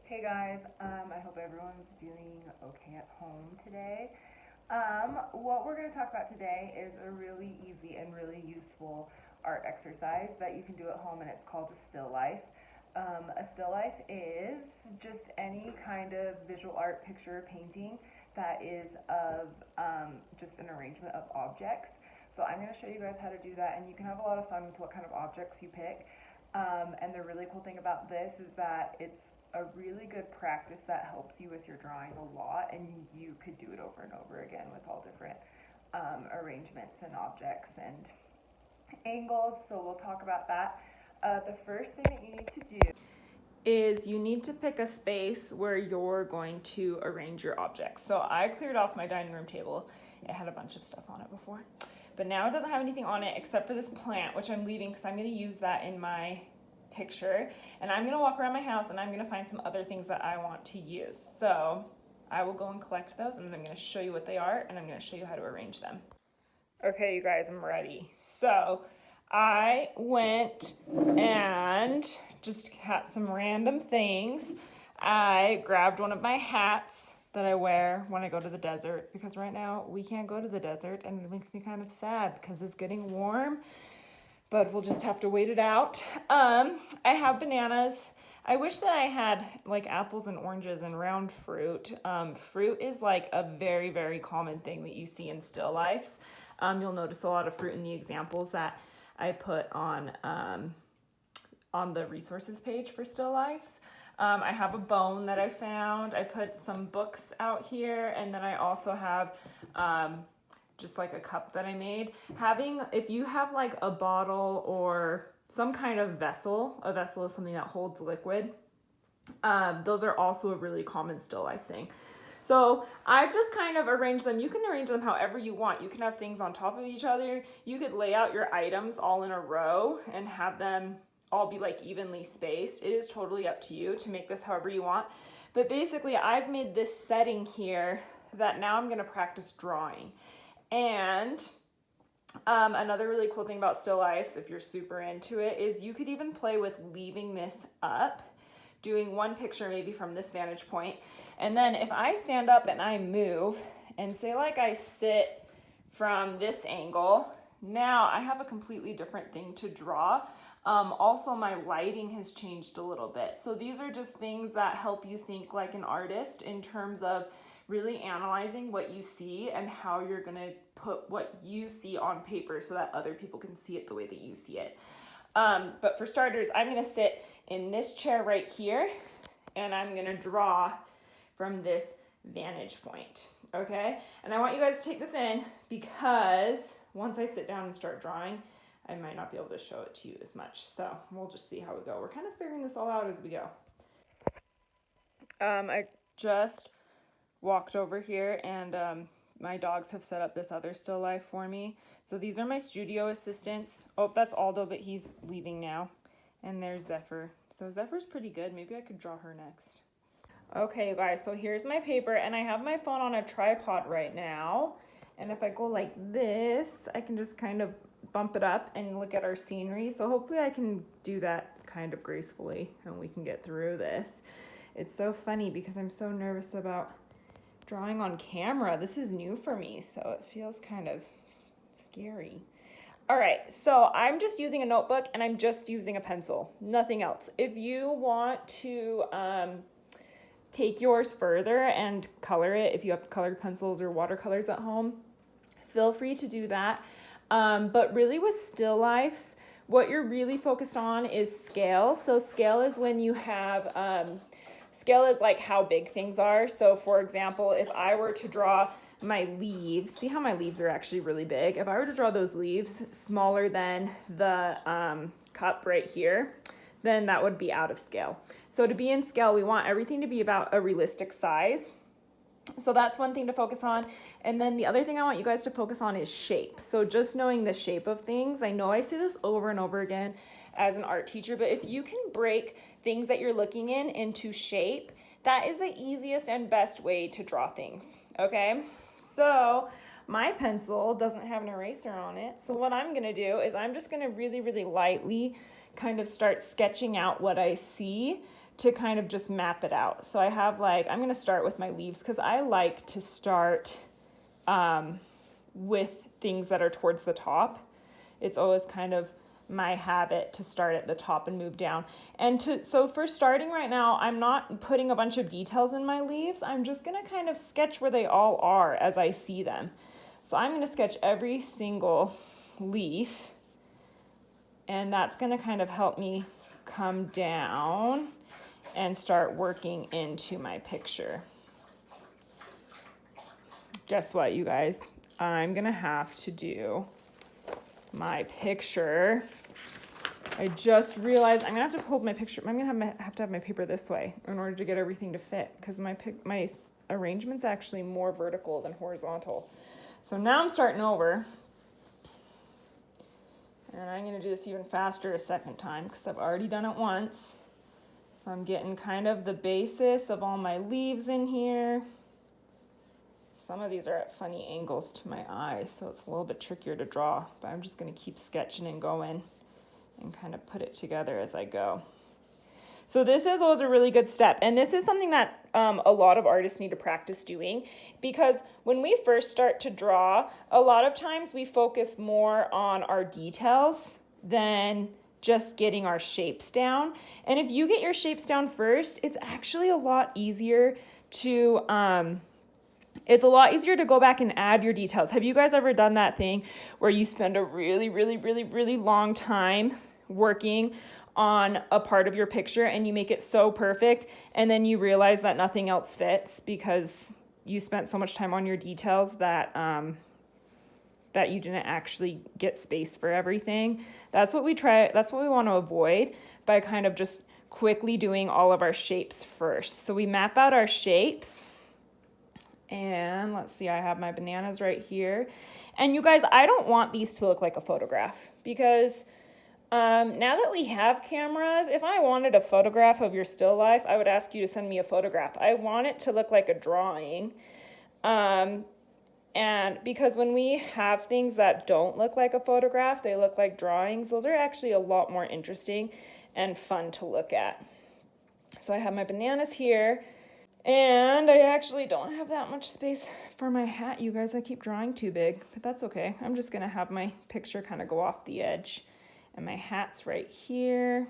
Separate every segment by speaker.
Speaker 1: Hey guys, I hope everyone's doing okay at home today. What we're going to talk about today is a really easy and really useful art exercise that you can do at home, and it's called a still life. A still life is just any kind of visual art, picture, painting that is of just an arrangement of objects. So I'm going to show you guys how to do that, and you can have a lot of fun with what kind of objects you pick. And the really cool thing about this is that it's a really good practice that helps you with your drawing a lot, and you could do it over and over again with all different arrangements and objects and angles. So we'll talk about that. The first thing that you need to do is you need to pick a space where you're going to arrange your objects. So I cleared off my dining room table. It had a bunch of stuff on it before, but now it doesn't have anything on it except for this plant, which I'm leaving because I'm going to use that in my picture, and I'm going to walk around my house and I'm going to find some other things that I want to use. So I will go and collect those, and then I'm going to show you what they are, and I'm going to show you how to arrange them. Okay, you guys, I'm ready. So I went and just got some random things. I grabbed one of my hats that I wear when I go to the desert, because right now we can't go to the desert, and it makes me kind of sad because it's getting warm, but we'll just have to wait it out. I have bananas. I wish that I had like apples and oranges and round fruit. Fruit is like a very, very common thing that you see in still lifes. You'll notice a lot of fruit in the examples that I put on the resources page for still lifes. I have a bone that I found. I put some books out here, and then I also have just like a cup that I made. If you have like a bottle or some kind of vessel, a vessel is something that holds liquid. Those are also a really common still life thing. So I've just kind of arranged them. You can arrange them however you want. You can have things on top of each other. You could lay out your items all in a row and have them all be like evenly spaced. It is totally up to you to make this however you want. But basically I've made this setting here that now I'm going to practice drawing. And another really cool thing about still lifes, if you're super into it, is you could even play with leaving this up, doing one picture maybe from this vantage point, and then if I stand up and I move and say like I sit from this angle, now I have a completely different thing to draw. Also my lighting has changed a little bit. So these are just things that help you think like an artist in terms of really analyzing what you see and how you're going to put what you see on paper so that other people can see it the way that you see it. But for starters, I'm going to sit in this chair right here, and I'm going to draw from this vantage point, okay? And I want you guys to take this in, because once I sit down and start drawing, I might not be able to show it to you as much. So we'll just see how we go. We're kind of figuring this all out as we go. I just walked over here, and my dogs have set up this other still life for me. So these are my studio assistants. Oh, that's Aldo, but he's leaving now. And there's Zephyr. So Zephyr's pretty good. Maybe I could draw her next. Okay, you guys, so here's my paper, and I have my phone on a tripod right now. And if I go like this, I can just kind of bump it up and look at our scenery. So hopefully I can do that kind of gracefully, and we can get through this. It's so funny because I'm so nervous about drawing on camera. This is new for me, so it feels kind of scary. All right, so I'm just using a notebook, and I'm just using a pencil, nothing else. If you want to take yours further and color it, if you have colored pencils or watercolors at home, feel free to do that. But really with still lifes, what you're really focused on is scale. So scale is when you have scale is like how big things are. So for example, if I were to draw my leaves, see how my leaves are actually really big? If I were to draw those leaves smaller than the cup right here, then that would be out of scale. So to be in scale, we want everything to be about a realistic size. So that's one thing to focus on. And then the other thing I want you guys to focus on is shape. So just knowing the shape of things. I know I say this over and over again as an art teacher, but if you can break things that you're looking in into shape, that is the easiest and best way to draw things, okay? So my pencil doesn't have an eraser on it. So what I'm gonna do is I'm just gonna really, really lightly kind of start sketching out what I see
Speaker 2: to kind of just map it out. So I have like, I'm going to start with my leaves because I like to start with things that are towards the top. It's always kind of my habit to start at the top and move down. So for starting right now, I'm not putting a bunch of details in my leaves. I'm just going to kind of sketch where they all are as I see them. So I'm going to sketch every single leaf, and that's going to kind of help me come down and start working into my picture. Guess what, you guys? I'm going to have to do my picture. I just realized I'm going to have to hold my picture. I'm going to have to have my paper this way in order to get everything to fit, because my arrangement's actually more vertical than horizontal. So now I'm starting over. And I'm going to do this even faster a second time because I've already done it once. So I'm getting kind of the basis of all my leaves in here. Some of these are at funny angles to my eyes, so it's a little bit trickier to draw. But I'm just going to keep sketching and going and kind of put it together as I go. So this is always a really good step. And this is something that a lot of artists need to practice doing, because when we first start to draw, a lot of times we focus more on our details than just getting our shapes down. And if you get your shapes down first, it's actually a lot easier to go back and add your details. Have you guys ever done that thing where you spend a really, really, really, really long time working on a part of your picture and you make it so perfect, and then you realize that nothing else fits because you spent so much time on your details that that you didn't actually get space for everything? That's what we want to avoid by kind of just quickly doing all of our shapes first. So we map out our shapes, and let's see, I have my bananas right here. And you guys, I don't want these to look like a photograph, because now that we have cameras, if I wanted a photograph of your still life, I would ask you to send me a photograph. I want it to look like a drawing. And because when we have things that don't look like a photograph, they look like drawings, those are actually a lot more interesting and fun to look at. So I have my bananas here, and I actually don't have that much space for my hat, you guys. I keep drawing too big, but that's okay. I'm just gonna have my picture kind of go off the edge. And my hat's right here.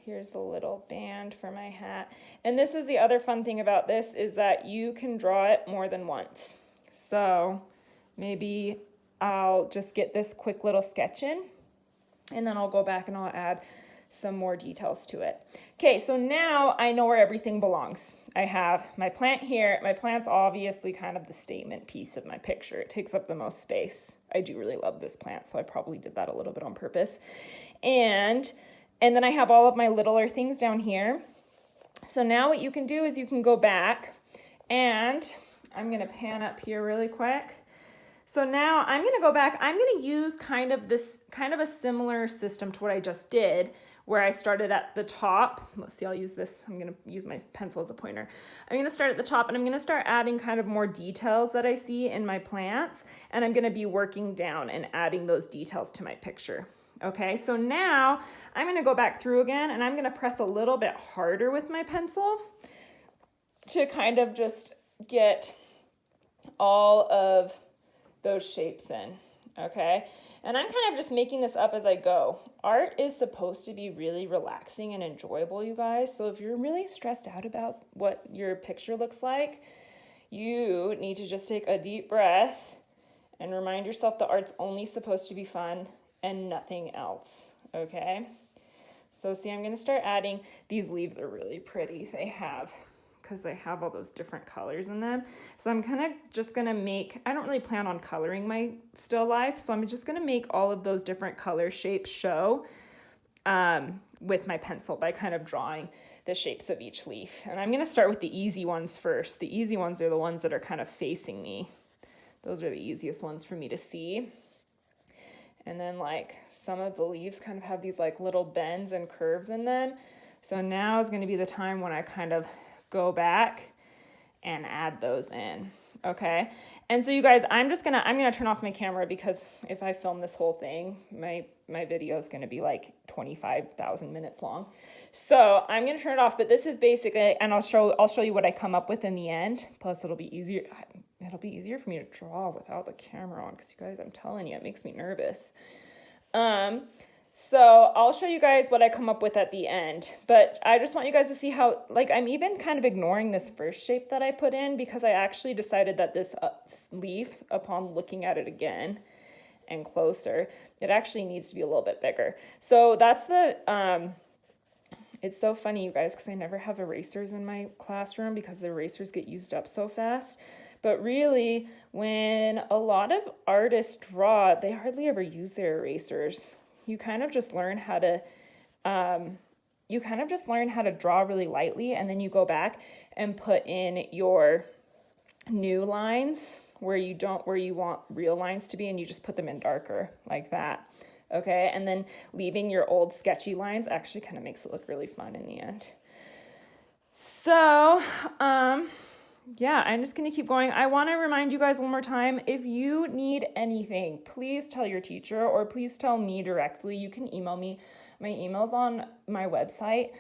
Speaker 2: Here's the little band for my hat. And this is the other fun thing about this, is that you can draw it more than once. So maybe I'll just get this quick little sketch in, and then I'll go back and I'll add some more details to it. Okay, so now I know where everything belongs. I have my plant here. My plant's obviously kind of the statement piece of my picture. It takes up the most space. I do really love this plant, so I probably did that a little bit on purpose. And then I have all of my littler things down here. So now what you can do is you can go back, and I'm gonna pan up here really quick. So now I'm gonna go back. I'm gonna use kind of a similar system to what I just did, where I started at the top. Let's see, I'll use this. I'm gonna use my pencil as a pointer. I'm gonna start at the top, and I'm gonna start adding kind of more details that I see in my plants, and I'm gonna be working down and adding those details to my picture. Okay, so now I'm gonna go back through again, and I'm gonna press a little bit harder with my pencil to kind of just get all of those shapes in, okay? And I'm kind of just making this up as I go. Art is supposed to be really relaxing and enjoyable, you guys. So if you're really stressed out about what your picture looks like, you need to just take a deep breath and remind yourself that art's only supposed to be fun and nothing else, okay? So see, I'm gonna start adding, these leaves are really pretty. Because they have all those different colors in them. So I'm kind of just gonna I don't really plan on coloring my still life, so I'm just gonna make all of those different color shapes show with my pencil by kind of drawing the shapes of each leaf. And I'm gonna start with the easy ones first. The easy ones are the ones that are kind of facing me. Those are the easiest ones for me to see. And then like some of the leaves kind of have these like little bends and curves in them. So now is gonna be the time when I kind of go back and add those in. Okay. And so you guys, I'm gonna turn off my camera because if I film this whole thing, my video is gonna be like 25,000 minutes long. So I'm gonna turn it off, but this is basically, and I'll show you what I come up with in the end. Plus it'll be easier for me to draw without the camera on, because you guys, I'm telling you, it makes me nervous. So I'll show you guys what I come up with at the end, but I just want you guys to see how, like, I'm even kind of ignoring this first shape that I put in because I actually decided that this leaf, upon looking at it again and closer, it actually needs to be a little bit bigger. So that's it's so funny, you guys, because I never have erasers in my classroom because the erasers get used up so fast. But really, when a lot of artists draw, they hardly ever use their erasers. You kind of just learn how to draw really lightly, and then you go back and put in your new lines where you want real lines to be, and you just put them in darker like that. Okay, and then leaving your old sketchy lines actually kind of makes it look really fun in the end. So, yeah, I'm just going to keep going. I want to remind you guys one more time, if you need anything, please tell your teacher or please tell me directly. You can email me. My email's on my website.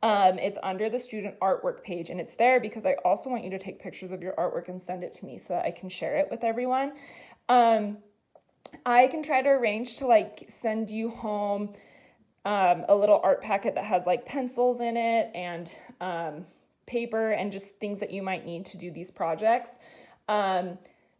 Speaker 2: It's under the student artwork page, and it's there because I also want you to take pictures of your artwork and send it to me so that I can share it with everyone. I can try to arrange to like send you home a little art packet that has like pencils in it and paper and just things that you might need to do these projects.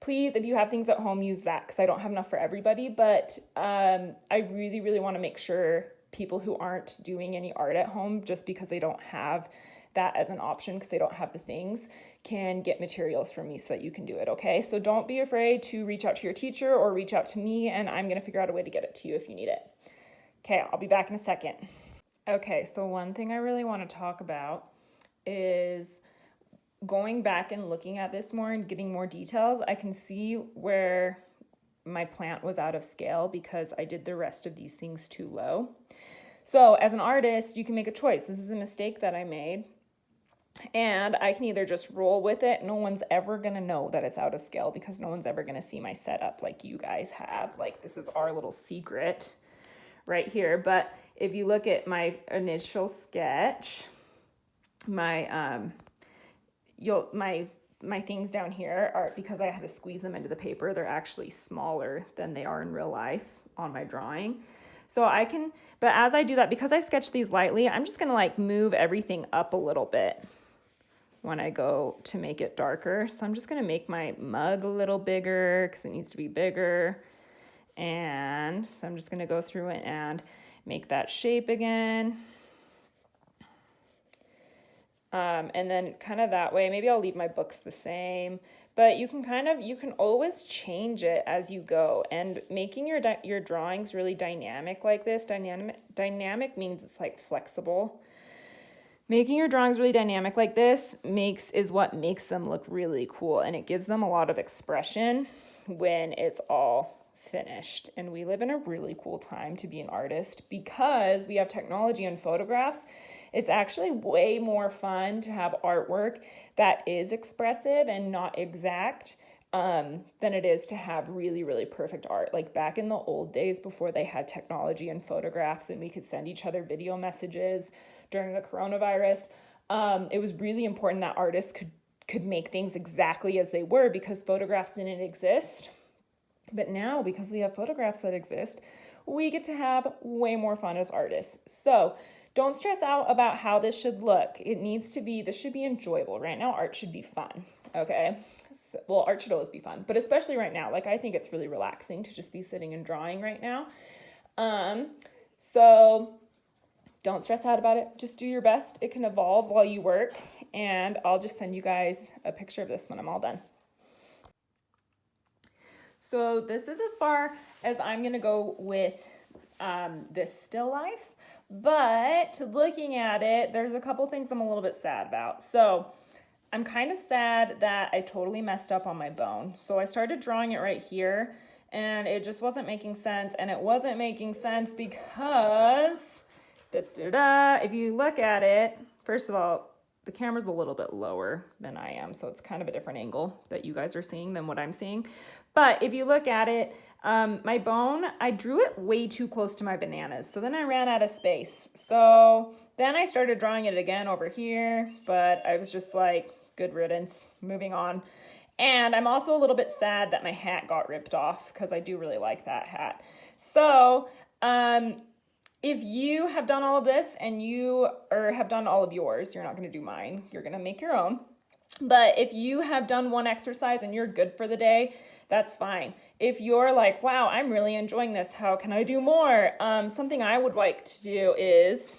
Speaker 2: Please, if you have things at home, use that because I don't have enough for everybody, but I really, really want to make sure people who aren't doing any art at home just because they don't have that as an option because they don't have the things can get materials from me so that you can do it, okay? So don't be afraid to reach out to your teacher or reach out to me, and I'm going to figure out a way to get it to you if you need it. Okay, I'll be back in a second. Okay, so one thing I really want to talk about is going back and looking at this more and getting more details. I can see where my plant was out of scale because I did the rest of these things too low. So as an artist, you can make a choice. This is a mistake that I made. And I can either just roll with it. No one's ever going to know that it's out of scale because no one's ever going to see my setup like you guys have. Like, this is our little secret right here. But if you look at my initial sketch, my things down here are, because I had to squeeze them into the paper, they're actually smaller than they are in real life on my drawing. So I can, but as I do that, because I sketch these lightly, I'm just going to like move everything up a little bit when I go to make it darker. So I'm just going to make my mug a little bigger because it needs to be bigger. And so I'm just going to go through it and make that shape again. And then kind of that way, maybe I'll leave my books the same, but you can always change it as you go, and making your drawings really dynamic like this. Dynamic means it's like flexible. Making your drawings really dynamic like this is what makes them look really cool, and it gives them a lot of expression when it's all finished. And we live in a really cool time to be an artist because we have technology and photographs. It's actually way more fun to have artwork that is expressive and not exact than it is to have really, really perfect art. Like back in the old days before they had technology and photographs and we could send each other video messages during the coronavirus, it was really important that artists could make things exactly as they were because photographs didn't exist. But now, because we have photographs that exist, we get to have way more fun as artists. So don't stress out about how this should look. This should be enjoyable. Right now, art should be fun, okay? Well, art should always be fun, but especially right now. Like, I think it's really relaxing to just be sitting and drawing right now. So don't stress out about it. Just do your best. It can evolve while you work, and I'll just send you guys a picture of this when I'm all done. So this is as far as I'm going to go with this still life. But looking at it, there's a couple things I'm a little bit sad about. So I'm kind of sad that I totally messed up on my bone. So I started drawing it right here, and it just wasn't making sense. And it wasn't making sense because, if you look at it, first of all, the camera's a little bit lower than I am, so it's kind of a different angle that you guys are seeing than what I'm seeing. But if you look at it, my bone, I drew it way too close to my bananas. So then I ran out of space. So then I started drawing it again over here, but I was just like, good riddance, moving on. And I'm also a little bit sad that my hat got ripped off because I do really like that hat. So if you have done all of this and you have done all of yours, you're not going to do mine, you're going to make your own. But if you have done one exercise and you're good for the day, that's fine. If you're like, wow, I'm really enjoying this, how can I do more? Something I would like to do is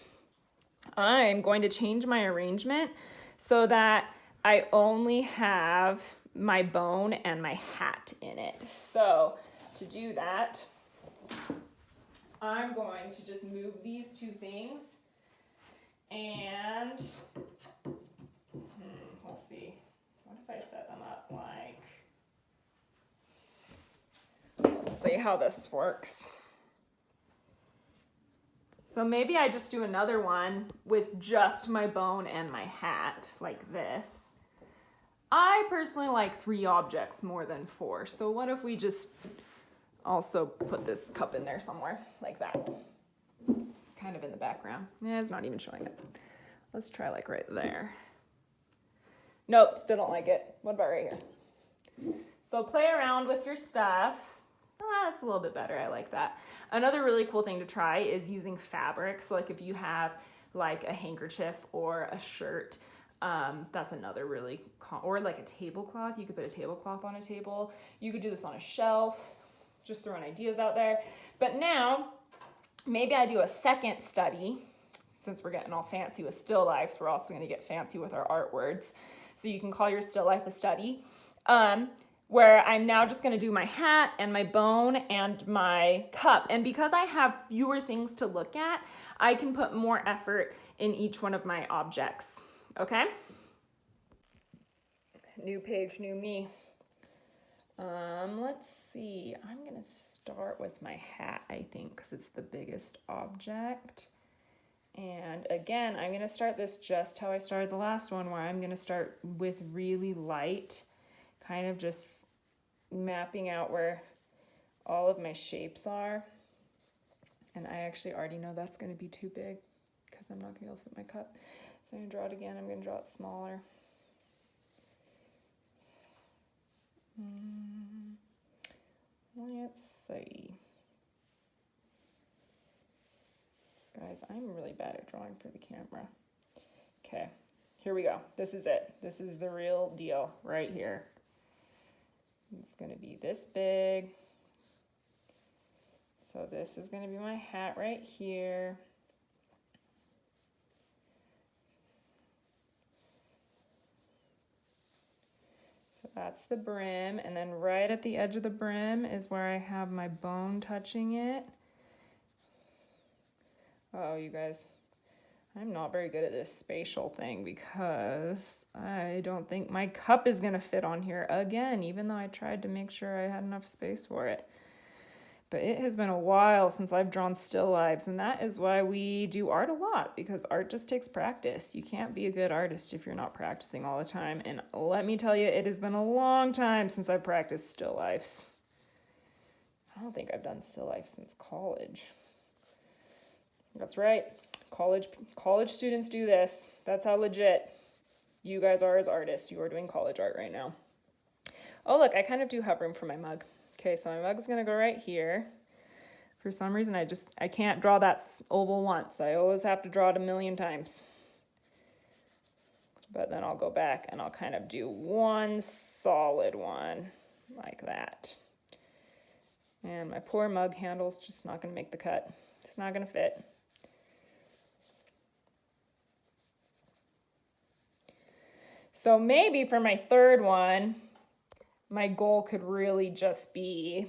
Speaker 2: I'm going to change my arrangement so that I only have my bone and my hat in it. So to do that, I'm going to just move these two things and let's see, what if I set them up like, let's see how this works. So maybe I just do another one with just my bone and my hat like this. I personally like 3 objects more than 4. So what if we just also put this cup in there somewhere like that? Kind of in the background. Yeah, it's not even showing it. Let's try like right there. Nope, still don't like it. What about right here? So play around with your stuff. That's a little bit better. I like that. Another really cool thing to try is using fabric. So like if you have like a handkerchief or a shirt, that's another really, or like a tablecloth. You could put a tablecloth on a table. You could do this on a shelf. Just throwing ideas out there. But now, maybe I do a second study. Since we're getting all fancy with still lifes, we're also going to get fancy with our art words. So you can call your still life a study. Where I'm now just going to do my hat and my bone and my cup. And because I have fewer things to look at, I can put more effort in each one of my objects. Okay? New page, new me. Let's see. I'm going to start with my hat, I think, because it's the biggest object. And again, I'm going to start this just how I started the last one, where I'm going to start with really light, kind of just mapping out where all of my shapes are. And I actually already know that's going to be too big because I'm not going to be able to fit my cup. So I'm going to draw it again. I'm going to draw it smaller. Let's see. Guys, I'm really bad at drawing for the camera. Okay, here we go. This is it. This is the real deal right here. It's going to be this big. So this is going to be my hat right here. So that's the brim, and then right at the edge of the brim is where I have my bone touching it. Oh, you guys, I'm not very good at this spatial thing because I don't think my cup is going to fit on here again, even though I tried to make sure I had enough space for it. But it has been a while since I've drawn still lifes, and that is why we do art a lot, because art just takes practice. You can't be a good artist if you're not practicing all the time, and let me tell you, it has been a long time since I've practiced still lifes. I don't think I've done still life since college. That's right. College students do this. That's how legit you guys are as artists. You are doing college art right now. Oh, look, I kind of do have room for my mug. Okay, so my mug is going to go right here. For some reason, I can't draw that oval once. I always have to draw it a million times. But then I'll go back and I'll kind of do one solid one like that. And my poor mug handle's just not going to make the cut. It's not going to fit. So maybe for my third one, my goal could really just be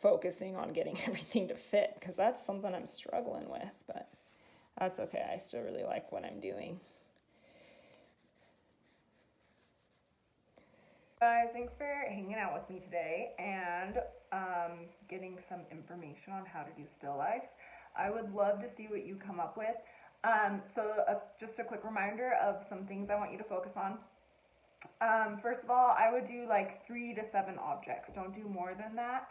Speaker 2: focusing on getting everything to fit, because that's something I'm struggling with, but that's okay. I still really like what I'm doing.
Speaker 1: Guys, thanks for hanging out with me today and getting some information on how to do still lifes. I would love to see what you come up with. Just a quick reminder of some things I want you to focus on. First of all, I would do like 3 to 7 objects. Don't do more than that.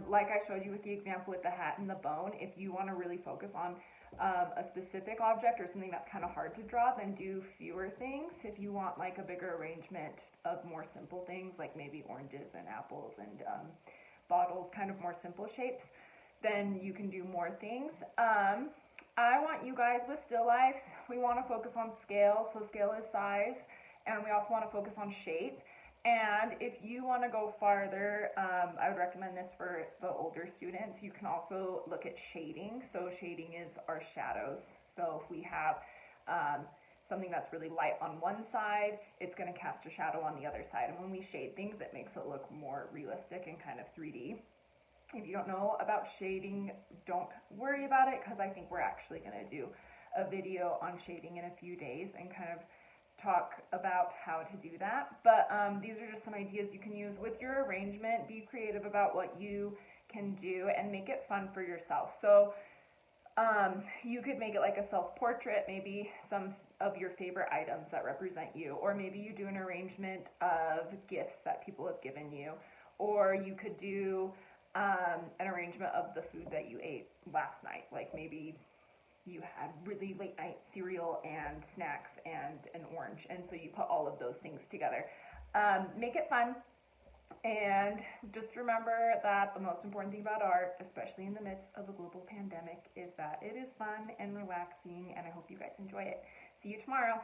Speaker 1: Like I showed you with the example with the hat and the bone, if you want to really focus on a specific object or something that's kind of hard to draw, then do fewer things. If you want like a bigger arrangement of more simple things, like maybe oranges and apples and bottles, kind of more simple shapes, then you can do more things. I want you guys with still lifes, we want to focus on scale, so scale is size, and we also want to focus on shape. And if you want to go farther, I would recommend this for the older students. You can also look at shading. So shading is our shadows. So if we have something that's really light on one side, it's going to cast a shadow on the other side. And when we shade things, it makes it look more realistic and kind of 3D. If you don't know about shading, don't worry about it, because I think we're actually going to do a video on shading in a few days and kind of talk about how to do that. But these are just some ideas you can use with your arrangement. Be creative about what you can do and make it fun for yourself. So you could make it like a self-portrait, maybe some of your favorite items that represent you, or maybe you do an arrangement of gifts that people have given you, or you could do an arrangement of the food that you ate last night, like maybe you had really late night cereal and snacks and an orange, and so you put all of those things together. Make it fun, and just remember that the most important thing about art, especially in the midst of a global pandemic, is that it is fun and relaxing, and I hope you guys enjoy it. See you tomorrow.